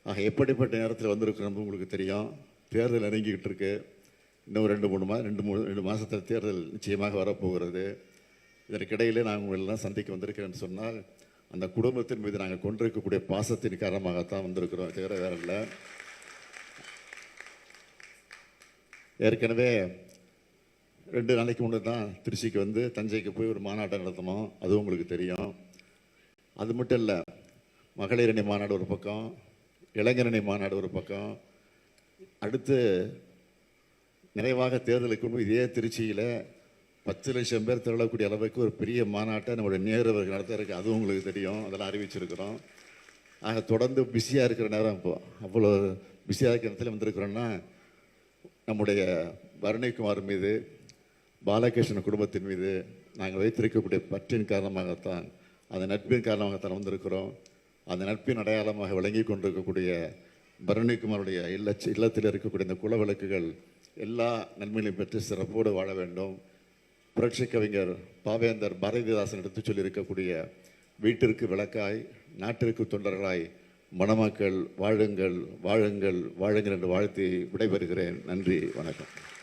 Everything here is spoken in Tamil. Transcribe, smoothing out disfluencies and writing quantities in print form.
ஆக எப்படிப்பட்ட நேரத்தில் வந்திருக்கிறோம் உங்களுக்கு தெரியும். தேர்தல் நெருங்கிக்கிட்டு இருக்கு. இன்னும் 2 மாதத்தில் தேர்தல் நிச்சயமாக வரப்போகிறது. இதற்கிடையிலே நான் உங்களெல்லாம் சந்திக்க வந்திருக்கிறேன்னு சொன்னால் அந்த குடும்பத்தின் மீது நாங்கள் கொண்டிருக்கக்கூடிய பாசத்தின் காரணமாகத்தான் வந்திருக்கிறோம், தவிர வேற இல்லை. ஏற்கனவே 2 நாளைக்கு முன்னே தான் திருச்சிக்கு வந்து தஞ்சைக்கு போய் ஒரு மாநாட்டை நடத்தணும். அதுவும் உங்களுக்கு தெரியும். அது மட்டும் இல்லை, மகளிர் அணி மாநாடு ஒரு பக்கம், இளைஞரணி மாநாடு ஒரு பக்கம். அடுத்து நிறைவாக தேர்தலுக்கு முன்பு இதே திருச்சியில் 10 லட்சம் பேர் திரளக்கூடிய அளவுக்கு ஒரு பெரிய மாநாட்டை நம்முடைய நேரு அவர்கள் நடத்த இருக்கு. அதுவும் உங்களுக்கு தெரியும். அதெல்லாம் அறிவிச்சிருக்கிறோம். ஆக தொடர்ந்து பிஸியாக இருக்கிற நேரம், இப்போ அவ்வளோ பிஸியாக இருக்கிற இடத்துல வந்திருக்கிறோன்னா நம்முடைய பரணிக்குமார் மீது, பாலகிருஷ்ணன் குடும்பத்தின் மீது நாங்கள் வைத்திருக்கக்கூடிய பற்றின் காரணமாகத்தான், அந்த நட்பின் காரணமாகத்தான் வந்திருக்கிறோம். அந்த நட்பின் அடையாளமாக விளங்கி கொண்டிருக்கக்கூடிய பரணிக்குமாருடைய இல்லத்தில் இருக்கக்கூடிய இந்த குல விளக்குகள் எல்லா நன்மைகளையும் பெற்று சிறப்போடு வாழ வேண்டும். புரட்சி கவிஞர் பாவேந்தர் பாரதிதாசன் எடுத்து சொல்லியிருக்கக்கூடிய வீட்டிற்கு விளக்காய் நாட்டிற்கு தொண்டர்களாய் மணமக்கள் வாழுங்கள் வாழுங்கள் வாழுங்கள் என்று வாழ்த்தி விடைபெறுகிறேன். நன்றி, வணக்கம்.